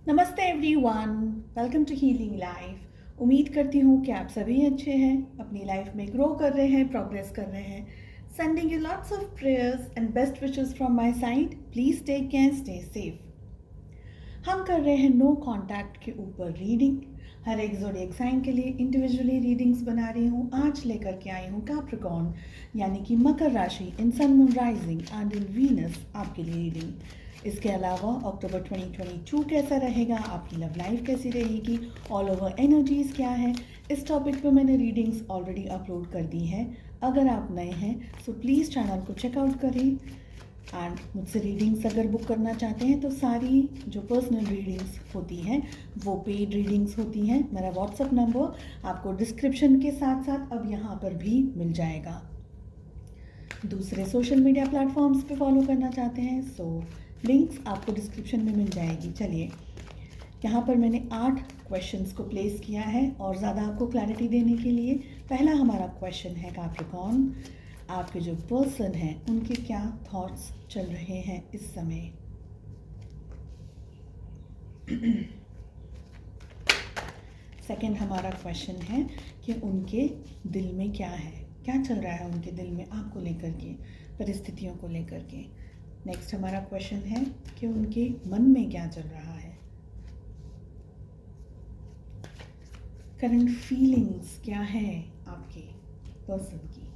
नमस्ते everyone, welcome to healing life. उम्मीद करती हूँ कि आप सभी अच्छे हैं, अपनी लाइफ में ग्रो कर रहे हैं, प्रोग्रेस कर रहे हैं। Sending you lots of prayers and best wishes from my side. Please take care, stay safe. हम कर रहे हैं नो कॉन्टैक्ट के ऊपर रीडिंग। हर एक ज़ोडिएक साइन के लिए इंडिविजुअली रीडिंग्स बना रही हूँ। आज लेकर के आई हूँ कैप्रिकॉर्न यानी कि मकर राशि in Sun Moon rising and in Venus आपके लिए रीडिंग। इसके अलावा अक्टूबर 2022 कैसा रहेगा, आपकी लव लाइफ कैसी रहेगी, ऑल ओवर एनर्जीज़ क्या है, इस टॉपिक पे मैंने रीडिंग्स ऑलरेडी अपलोड कर दी है। अगर आप नए हैं सो प्लीज़ चैनल को चेकआउट करें। एंड मुझसे रीडिंग्स अगर बुक करना चाहते हैं तो सारी जो पर्सनल रीडिंग्स होती हैं वो पेड रीडिंग्स होती हैं। मेरा व्हाट्सएप नंबर आपको डिस्क्रिप्शन के साथ साथ अब यहाँ पर भी मिल जाएगा। दूसरे सोशल मीडिया प्लेटफॉर्म्स पे फॉलो करना चाहते हैं सो लिंक्स आपको डिस्क्रिप्शन में मिल जाएगी। चलिए, यहाँ पर मैंने 8 क्वेश्चंस को प्लेस किया है और ज़्यादा आपको क्लैरिटी देने के लिए पहला हमारा क्वेश्चन है कैप्रिकॉर्न, आपके जो पर्सन हैं उनके क्या थॉट्स चल रहे हैं इस समय। सेकंड हमारा क्वेश्चन है कि उनके दिल में क्या है, क्या चल रहा है उनके दिल में आपको लेकर के, परिस्थितियों को लेकर के। नेक्स्ट हमारा क्वेश्चन है कि उनके मन में क्या चल रहा है, करंट फीलिंग्स क्या है आपके पर्सन की।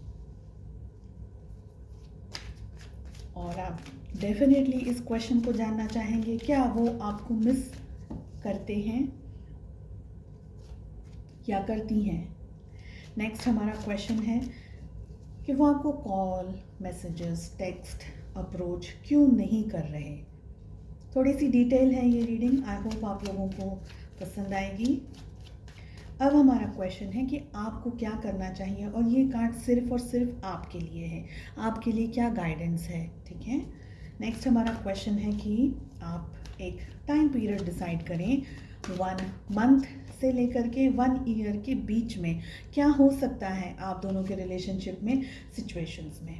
और आप डेफिनेटली इस क्वेश्चन को जानना चाहेंगे, क्या वो आपको मिस करते हैं या करती हैं। नेक्स्ट हमारा क्वेश्चन है कि वो आपको कॉल, मैसेजेस, टेक्स्ट, अप्रोच क्यों नहीं कर रहे। थोड़ी सी डिटेल है ये रीडिंग, आई होप आप लोगों को पसंद आएगी। अब हमारा क्वेश्चन है कि आपको क्या करना चाहिए, और ये कार्ड सिर्फ और सिर्फ आपके लिए है, आपके लिए क्या गाइडेंस है, ठीक है। नेक्स्ट हमारा क्वेश्चन है कि आप एक टाइम पीरियड डिसाइड करें, 1 मंथ से लेकर के 1 ईयर के बीच में क्या हो सकता है आप दोनों के रिलेशनशिप में, सिचुएशंस में,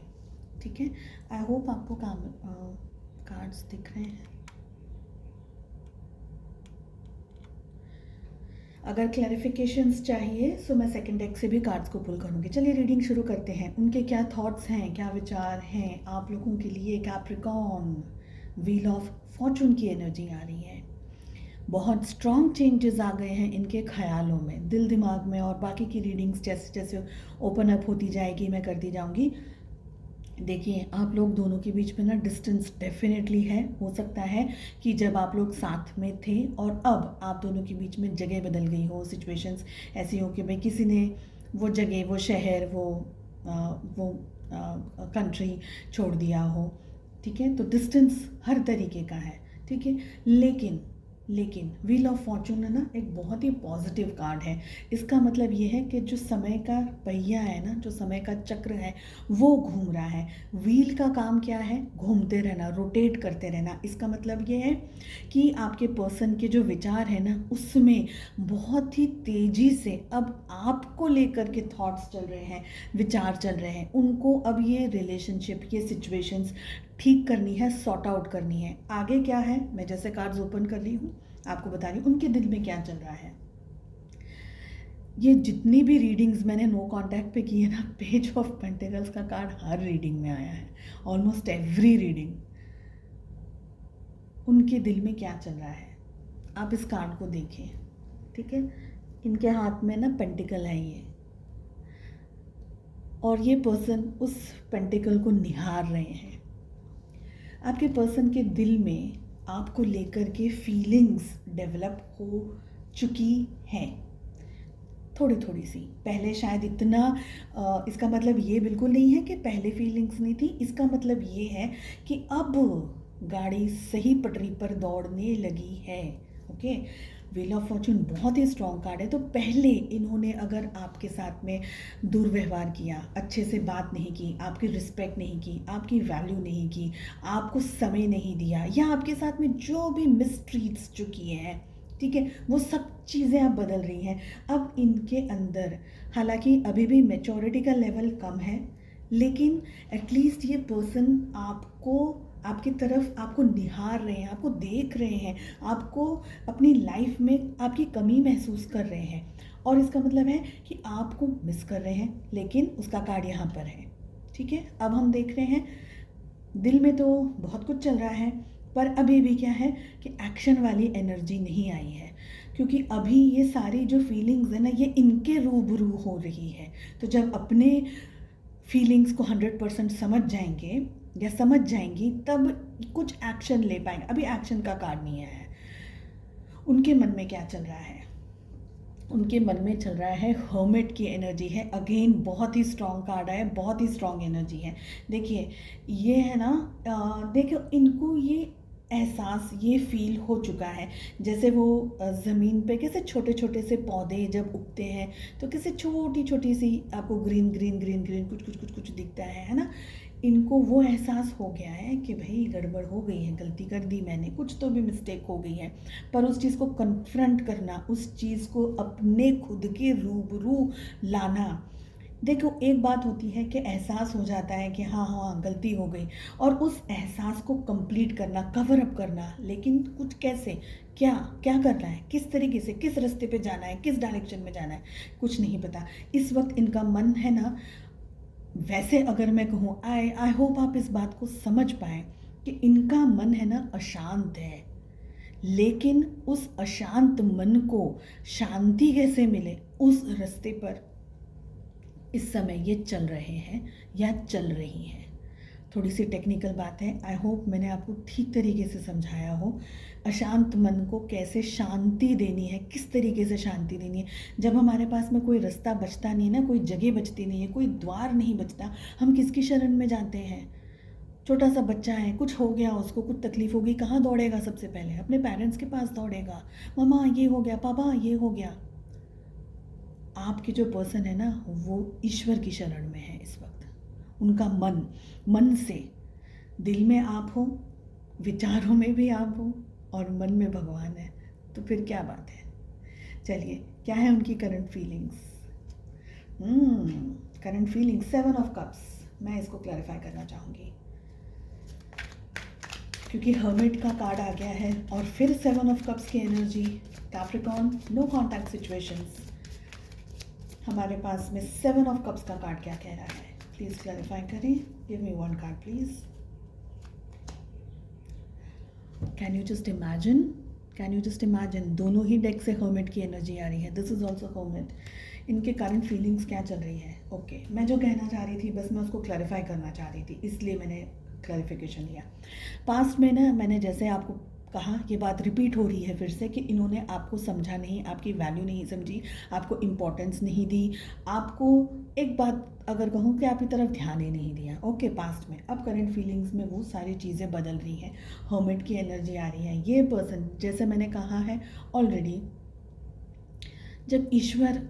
ठीक है। आई होप आपको कार्ड्स दिख रहे हैं। अगर क्लैरिफिकेशंस चाहिए सो मैं सेकंड डेक से भी कार्ड्स को पुल करूँगी। चलिए रीडिंग शुरू करते हैं। उनके क्या थॉट्स हैं, क्या विचार हैं आप लोगों के लिए। कैप्रिकॉर्न, व्हील ऑफ फॉर्चून की एनर्जी आ रही है। बहुत स्ट्रॉन्ग चेंजेस आ गए हैं इनके ख्यालों में, दिल दिमाग में, और बाकी की रीडिंग्स जैसे जैसे ओपन अप होती जाएगी मैं करती जाऊँगी। देखिए, आप लोग दोनों के बीच में ना डिस्टेंस डेफिनेटली है। हो सकता है कि जब आप लोग साथ में थे और अब आप दोनों के बीच में जगह बदल गई हो, सिचुएशंस ऐसी हो कि भाई किसी ने वो जगह, वो शहर, वो कंट्री छोड़ दिया हो, ठीक है। तो डिस्टेंस हर तरीके का है, ठीक है। लेकिन व्हील ऑफ फॉर्चून है ना, एक बहुत ही पॉजिटिव कार्ड है। इसका मतलब ये है कि जो समय का पहिया है ना, जो समय का चक्र है वो घूम रहा है। व्हील का काम क्या है, घूमते रहना, रोटेट करते रहना। इसका मतलब ये है कि आपके पर्सन के जो विचार है ना उसमें बहुत ही तेज़ी से अब आपको लेकर के थॉट्स चल रहे हैं, विचार चल रहे हैं। उनको अब ये रिलेशनशिप, ये सिचुएशंस ठीक करनी है, सॉर्ट आउट करनी है। आगे क्या है, मैं जैसे कार्ड्स ओपन कर रही हूँ आपको बता रही हूँ उनके दिल में क्या चल रहा है। ये जितनी भी रीडिंग्स मैंने नो कांटेक्ट पे की है ना, पेज ऑफ पेंटिकल्स का कार्ड हर रीडिंग में आया है, ऑलमोस्ट एवरी रीडिंग। उनके दिल में क्या चल रहा है आप इस कार्ड को देखें, ठीक है। इनके हाथ में ना पेंटिकल है ये, और ये पर्सन उस पेंटिकल को निहार रहे हैं। आपके पर्सन के दिल में आपको लेकर के फीलिंग्स डेवलप हो चुकी हैं, थोड़ी थोड़ी सी। पहले शायद इतना इसका मतलब ये बिल्कुल नहीं है कि पहले फीलिंग्स नहीं थी। इसका मतलब ये है कि अब गाड़ी सही पटरी पर दौड़ने लगी है, ओके। व्हील ऑफ फॉर्चून बहुत ही स्ट्रॉन्ग कार्ड है। तो पहले इन्होंने अगर आपके साथ में दुर्व्यवहार किया, अच्छे से बात नहीं की, आपकी रिस्पेक्ट नहीं की, आपकी वैल्यू नहीं की, आपको समय नहीं दिया, या आपके साथ में जो भी मिसट्रीट्स जो किए हैं, ठीक है, वो सब चीज़ें अब बदल रही हैं। अब इनके अंदर हालांकि अभी भी मैच्योरिटी का लेवल कम है, लेकिन एटलीस्ट ये पर्सन आपको आपकी तरफ आपको निहार रहे हैं, आपको देख रहे हैं, आपको अपनी लाइफ में आपकी कमी महसूस कर रहे हैं, और इसका मतलब है कि आपको मिस कर रहे हैं, लेकिन उसका कार्ड यहाँ पर है। ठीक है, अब हम देख रहे हैं दिल में तो बहुत कुछ चल रहा है, पर अभी भी क्या है कि एक्शन वाली एनर्जी नहीं आई है, क्योंकि अभी ये सारी जो फीलिंग्स है ना, ये इनके रूबरू हो रही है। तो जब अपने फीलिंग्स को 100% समझ जाएंगे या समझ जाएंगी, तब कुछ एक्शन ले पाएंगे। अभी एक्शन का कार्ड नहीं आया है। उनके मन में क्या चल रहा है? उनके मन में चल रहा है हर्मिट की एनर्जी है। अगेन बहुत ही स्ट्रॉन्ग कार्ड है, बहुत ही स्ट्रॉन्ग एनर्जी है। देखिए ये है ना, देखो इनको ये एहसास, ये फील हो चुका है, जैसे वो ज़मीन पे कैसे छोटे छोटे से पौधे जब उगते हैं तो कैसे छोटी छोटी सी आपको ग्रीन ग्रीन ग्रीन ग्रीन कुछ कुछ कुछ कुछ दिखता है ना। इनको वो एहसास हो गया है कि भाई गड़बड़ हो गई है, गलती कर दी मैंने, कुछ तो भी मिस्टेक हो गई है। पर उस चीज़ को कन्फ्रंट करना, उस चीज़ को अपने खुद के रूबरू लाना। देखो एक बात होती है कि एहसास हो जाता है कि हाँ हाँ गलती हो गई, और उस एहसास को कंप्लीट करना, कवर अप करना, लेकिन कुछ कैसे, क्या क्या करना है, किस तरीके से, किस रास्ते पे जाना है, किस डायरेक्शन में जाना है, कुछ नहीं पता। इस वक्त इनका मन है ना, वैसे अगर मैं कहूँ, आई होप आप इस बात को समझ पाएँ कि इनका मन है ना अशांत है, लेकिन उस अशांत मन को शांति कैसे मिले, उस रास्ते पर इस समय ये चल रहे हैं या चल रही हैं। थोड़ी सी टेक्निकल बात है, आई होप मैंने आपको ठीक तरीके से समझाया हो। अशांत मन को कैसे शांति देनी है, किस तरीके से शांति देनी है। जब हमारे पास में कोई रास्ता बचता नहीं ना, कोई जगह बचती नहीं है, कोई द्वार नहीं बचता, हम किसकी शरण में जाते हैं? छोटा सा बच्चा है, कुछ हो गया उसको, कुछ तकलीफ हो गई, कहाँ दौड़ेगा? सबसे पहले अपने पेरेंट्स के पास दौड़ेगा, मम्मा ये हो गया, पापा ये हो गया। आपके जो पर्सन है ना, वो ईश्वर की शरण में है इस वक्त। उनका मन से, दिल में आप हो, विचारों में भी आप हो, और मन में भगवान है, तो फिर क्या बात है। चलिए, क्या है उनकी current feelings? Current feelings 7 of cups. मैं इसको क्लैरिफाई करना चाहूँगी, क्योंकि हर्मिट का कार्ड आ गया है, और फिर 7 ऑफ कप्स की energy, Capricorn, no contact situations. हमारे पास में 7 ऑफ कप्स का कार्ड क्या कह रहा है? प्लीज़ क्लैरिफाई करें। Give me one card please. Can you just imagine, दोनों ही डेक से हर्मिट की एनर्जी आ रही है। This is also hermit. इनके करंट फीलिंग्स क्या चल रही है? ओके, मैं जो कहना चाह रही थी, बस मैं उसको क्लैरिफाई करना चाह रही थी, इसलिए मैंने क्लैरिफिकेशन लिया। पास्ट में ना, मैंने जैसे आपको कहा, ये बात रिपीट हो रही है फिर से कि इन्होंने आपको समझा नहीं, आपकी वैल्यू नहीं समझी, आपको इम्पोर्टेंस नहीं दी, आपको एक बात अगर कहूँ कि आपकी तरफ ध्यान ही नहीं दिया। ओके, पास्ट में। अब करंट फीलिंग्स में वो सारी चीज़ें बदल रही हैं, हर्मिट की एनर्जी आ रही है। ये पर्सन, जैसे मैंने कहा है ऑलरेडी, जब ईश्वर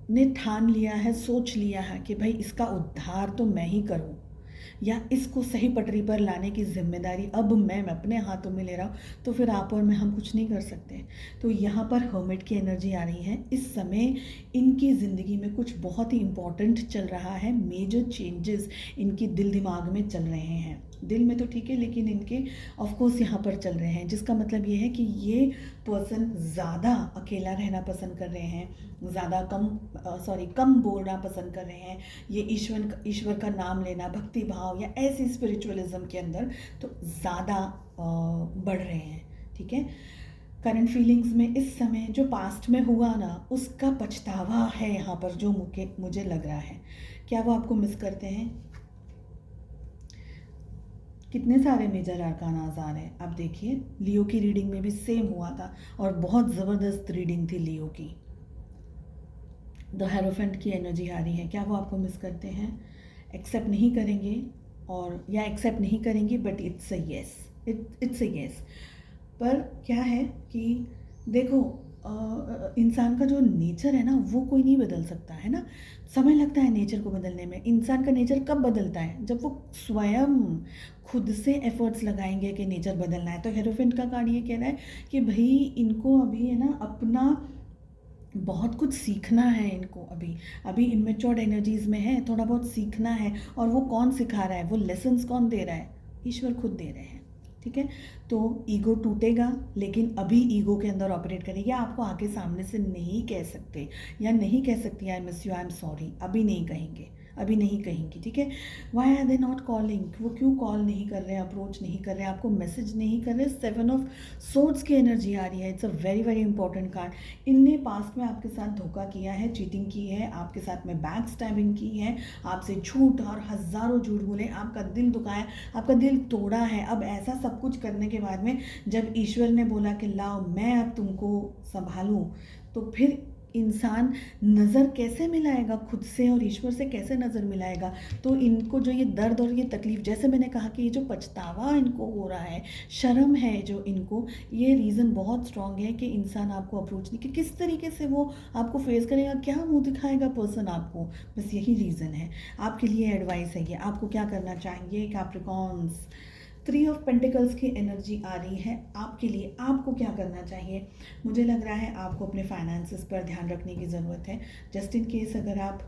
ने ठान लिया है, सोच लिया है कि भाई इसका उद्धार तो मैं ही करूँ, या इसको सही पटरी पर लाने की जिम्मेदारी अब मैं अपने हाथों में ले रहा हूँ, तो फिर आप और मैं, हम कुछ नहीं कर सकते। तो यहाँ पर हर्मिट की एनर्जी आ रही है। इस समय इनकी ज़िंदगी में कुछ बहुत ही इम्पॉर्टेंट चल रहा है, मेजर चेंजेस इनकी दिल दिमाग में चल रहे हैं। दिल में तो ठीक है, लेकिन इनके ऑफकोर्स यहाँ पर चल रहे हैं, जिसका मतलब ये है कि ये पर्सन ज़्यादा अकेला रहना पसंद कर रहे हैं, ज़्यादा कम बोलना पसंद कर रहे हैं। ये ईश्वर का नाम लेना, भक्ति भाव या ऐसी स्पिरिचुअलिज्म के अंदर तो ज़्यादा बढ़ रहे हैं। ठीक है, करंट फीलिंग्स में इस समय जो पास्ट में हुआ ना, उसका पछतावा है यहाँ पर, जो मुझे लग रहा है। क्या वो आपको मिस करते हैं? कितने सारे मेजर आर्कानाज आ रहे हैं। अब देखिए, लियो की रीडिंग में भी सेम हुआ था, और बहुत ज़बरदस्त रीडिंग थी लियो की। द हेरोफेंट की एनर्जी आ रही है। क्या वो आपको मिस करते हैं? एक्सेप्ट नहीं करेंगे, और या एक्सेप्ट नहीं करेंगे, but it's a yes, it's a yes. पर क्या है कि देखो, इंसान का जो नेचर है ना, वो कोई नहीं बदल सकता है ना। समय लगता है नेचर को बदलने में। इंसान का नेचर कब बदलता है? जब वो स्वयं खुद से एफर्ट्स लगाएंगे कि नेचर बदलना है। तो हेरोफेंट का कार्ड ये कह रहा है कि भाई इनको अभी है ना, अपना बहुत कुछ सीखना है इनको। अभी इमेच्योर्ड एनर्जीज में है, थोड़ा बहुत सीखना है। और वो कौन सिखा रहा है? वो लेसन्स कौन दे रहा है? ईश्वर खुद दे रहे हैं। ठीक है। तो ईगो टूटेगा, लेकिन अभी ईगो के अंदर ऑपरेट करें, या आपको आके सामने से नहीं कह सकते, या नहीं कह सकती I miss you, I am sorry, अभी नहीं कहेंगे, अभी नहीं कहेंगी, ठीक है। Why are they not calling, वो क्यों कॉल नहीं कर रहे, अप्रोच नहीं कर रहे, आपको मैसेज नहीं कर रहे। 7 ऑफ सोर्ड्स की एनर्जी आ रही है, it's a very very important card. इनने पास्ट में आपके साथ धोखा किया है, चीटिंग की है, आपके साथ में बैक स्टैबिंग की है, आपसे झूठ और हज़ारों झूठ बोले, आपका दिल दुखाया, आपका दिल तोड़ा है। अब ऐसा सब कुछ करने के बाद में जब ईश्वर ने बोला कि लाओ मैं अब तुमको संभालूं, तो फिर इंसान नज़र कैसे मिलाएगा खुद से और ईश्वर से कैसे नज़र मिलाएगा। तो इनको जो ये दर्द और ये तकलीफ़, जैसे मैंने कहा कि ये जो पछतावा इनको हो रहा है, शर्म है जो इनको, ये रीज़न बहुत स्ट्रांग है कि इंसान आपको अप्रोच नहीं, कि किस तरीके से वो आपको फेस करेगा, क्या मुंह दिखाएगा पर्सन आपको, बस यही रीज़न है। आपके लिए एडवाइस है ये, आपको क्या करना चाहिए कैप्रिकॉर्न्स। 3 ऑफ पेंटिकल्स की एनर्जी आ रही है आपके लिए, आपको क्या करना चाहिए। मुझे लग रहा है आपको अपने फाइनेंसेस पर ध्यान रखने की ज़रूरत है। जस्ट इन केस अगर आप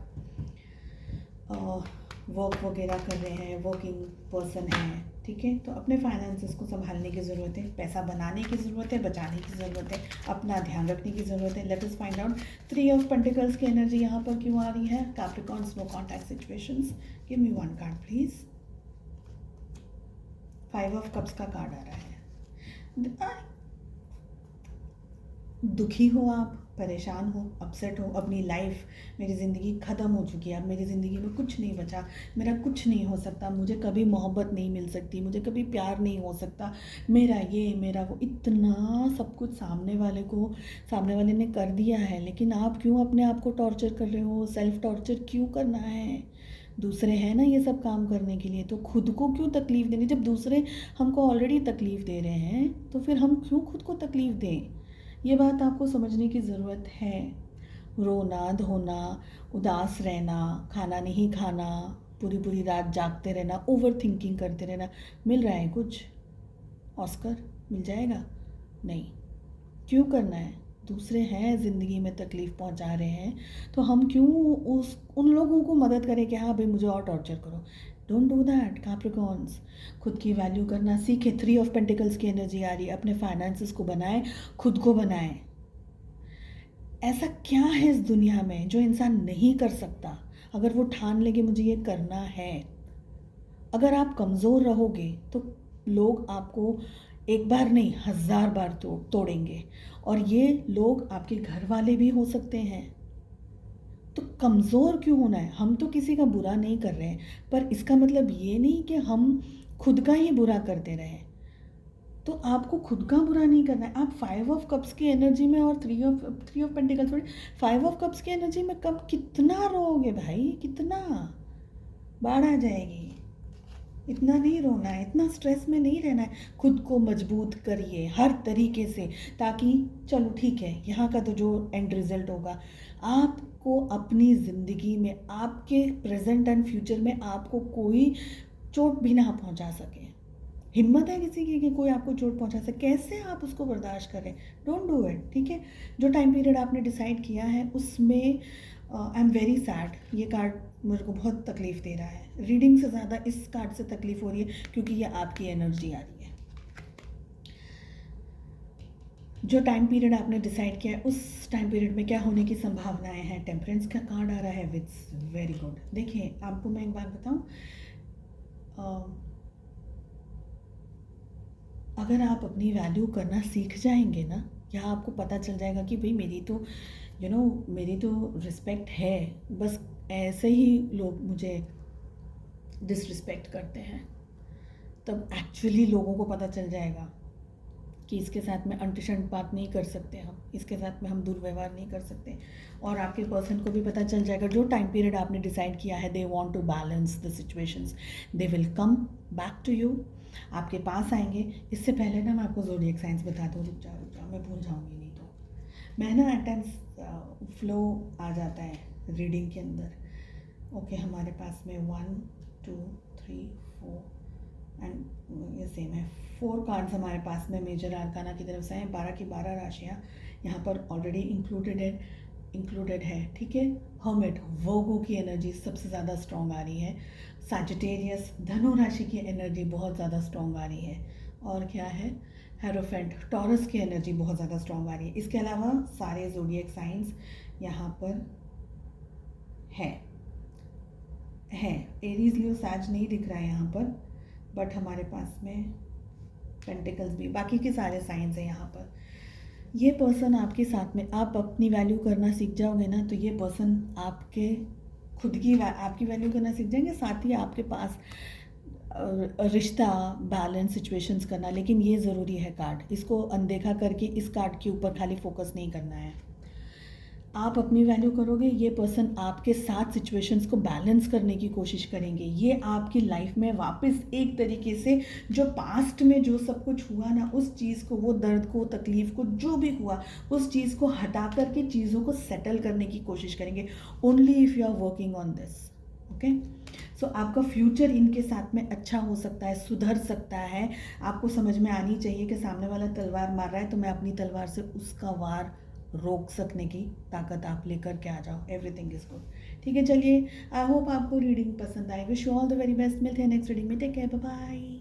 वर्क वगैरह कर रहे हैं, वर्किंग पर्सन हैं, ठीक है, तो अपने फाइनेंसेस को संभालने की ज़रूरत है, पैसा बनाने की ज़रूरत है, बचाने की ज़रूरत है, अपना ध्यान रखने की ज़रूरत है। Let us find out 3 of pentacles की एनर्जी यहाँ पर क्यों आ रही है। Capricorns, no contact situations. Give me 1 card please. 5 of cups का कार्ड आ रहा है। दुखी हो आप, परेशान हो, अपसेट हो, अपनी लाइफ, मेरी ज़िंदगी ख़त्म हो चुकी है, अब मेरी ज़िंदगी में कुछ नहीं बचा, मेरा कुछ नहीं हो सकता, मुझे कभी मोहब्बत नहीं मिल सकती, मुझे कभी प्यार नहीं हो सकता, मेरा ये मेरा वो, इतना सब कुछ सामने वाले ने कर दिया है, लेकिन आप क्यों अपने आप को टॉर्चर कर रहे हो। सेल्फ टॉर्चर क्यों करना है, दूसरे हैं ना ये सब काम करने के लिए, तो खुद को क्यों तकलीफ़ देनी। जब दूसरे हमको ऑलरेडी तकलीफ़ दे रहे हैं तो फिर हम क्यों खुद को तकलीफ़ दें। ये बात आपको समझने की ज़रूरत है। रोना धोना, उदास रहना, खाना नहीं खाना, पूरी पूरी रात जागते रहना, ओवर थिंकिंग करते रहना, मिल रहा है कुछ ऑस्कर, मिल जाएगा नहीं। क्यों करना है, दूसरे हैं ज़िंदगी में तकलीफ़ पहुंचा रहे हैं, तो हम क्यों उन लोगों को मदद करें कि हाँ भाई मुझे और टॉर्चर करो। Don't do that Capricorns. खुद की वैल्यू करना सीखे। 3 ऑफ पेंटिकल्स की एनर्जी आ रही है, अपने फाइनेंसेस को बनाएं, खुद को बनाएं। ऐसा क्या है इस दुनिया में जो इंसान नहीं कर सकता, अगर वो ठान लेगे मुझे ये करना है। अगर आप कमज़ोर रहोगे तो लोग आपको एक बार नहीं 1000 बार तोड़ेंगे, और ये लोग आपके घर वाले भी हो सकते हैं। तो कमज़ोर क्यों होना है। हम तो किसी का बुरा नहीं कर रहे हैं, पर इसका मतलब ये नहीं कि हम खुद का ही बुरा करते रहें। तो आपको खुद का बुरा नहीं करना है। आप 5 ऑफ कप्स की एनर्जी में और 3 ऑफ पेंटिकल्स, 5 ऑफ कप्स की एनर्जी में कब कितना रोओगे भाई, कितना बाढ़ आ जाएगी। इतना नहीं रोना है, इतना स्ट्रेस में नहीं रहना है। खुद को मजबूत करिए हर तरीके से, ताकि चलो ठीक है यहाँ का तो जो एंड रिजल्ट होगा, आपको अपनी ज़िंदगी में, आपके प्रेजेंट एंड फ्यूचर में आपको कोई चोट भी ना पहुँचा सके। हिम्मत है किसी की कि कोई आपको चोट पहुंचा सके, कैसे आप उसको बर्दाश्त करें। डोंट डू इट, ठीक है। जो टाइम पीरियड आपने डिसाइड किया है उसमें आई एम वेरी सैड, ये कार्ड मेरे को बहुत तकलीफ़ दे रहा है। रीडिंग से ज़्यादा इस कार्ड से तकलीफ़ हो रही है क्योंकि ये आपकी एनर्जी आ रही है। जो टाइम पीरियड आपने डिसाइड किया है उस टाइम पीरियड में क्या होने की संभावनाएं हैं। टेम्परेंस का कार्ड आ रहा है, विच वेरी गुड। देखिए आपको मैं एक बात बताऊं, अगर आप अपनी वैल्यू करना सीख जाएंगे ना, या आपको पता चल जाएगा कि भाई मेरी तो मेरी तो रिस्पेक्ट है, बस ऐसे ही लोग मुझे डिसरिस्पेक्ट करते हैं, तब एक्चुअली लोगों को पता चल जाएगा कि इसके साथ में अंटशंट बात नहीं कर सकते, हम इसके साथ में हम दुर्व्यवहार नहीं कर सकते। और आपके पर्सन को भी पता चल जाएगा, जो टाइम पीरियड आपने डिसाइड किया है, they want to balance the situations, they will come back to you, आपके पास आएंगे। इससे पहले ना मैं आपको ज़ोडिएक साइंस बता दूँ, रुक जाओ मैं भूल जाऊँगी, नहीं तो मैं ना एट टाइम्स फ्लो आ जाता है रीडिंग के अंदर। ओके हमारे पास में 1 2 3 4 एंड ये सेम है, 4 कार्ड्स हमारे पास में मेजर आर्काना की तरफ से हैं। 12 की 12 राशियाँ यहाँ पर ऑलरेडी इंक्लूडेड है, ठीक है। हर्मिट, वर्गो की एनर्जी सबसे ज़्यादा स्ट्रॉन्ग आ रही है। सैजिटेरियस, धनु राशि की एनर्जी बहुत ज़्यादा स्ट्रॉन्ग आ रही है। और क्या है, हेरोफेंट, टॉरस की एनर्जी बहुत ज़्यादा स्ट्रॉन्ग आ रही है। इसके अलावा सारे ज़ोडिएक साइंस यहाँ पर हैं। एरीज लियो सैज नहीं दिख रहा है यहाँ पर, बट हमारे पास में पेंटिकल्स भी, बाकी के सारे साइंस हैं यहाँ पर। ये पर्सन आपके साथ में, आप अपनी वैल्यू करना सीख जाओगे ना, तो ये पर्सन आपके खुद की आपकी वैल्यू करना सीख जाएंगे, साथ ही आपके पास रिश्ता बैलेंस सिचुएशंस करना। लेकिन ये ज़रूरी है कार्ड, इसको अनदेखा करके इस कार्ड के ऊपर खाली फोकस नहीं करना है। आप अपनी वैल्यू करोगे, ये पर्सन आपके साथ सिचुएशंस को बैलेंस करने की कोशिश करेंगे। ये आपकी लाइफ में वापस एक तरीके से जो पास्ट में जो सब कुछ हुआ ना, उस चीज़ को, वो दर्द को, तकलीफ़ को, जो भी हुआ, उस चीज़ को हटा करके चीज़ों को सेटल करने की कोशिश करेंगे। Only if you are working on this, okay. So आपका फ्यूचर इनके साथ में अच्छा हो सकता है, सुधर सकता है। आपको समझ में आनी चाहिए कि सामने वाला तलवार मार रहा है, तो मैं अपनी तलवार से उसका वार रोक सकने की ताकत आप लेकर के आ जाओ। एवरीथिंग इज गुड, ठीक है। चलिए, आई होप आपको रीडिंग पसंद आए। Wish you all the very best. मिलते हैं नेक्स्ट रीडिंग में। Take care, bye bye.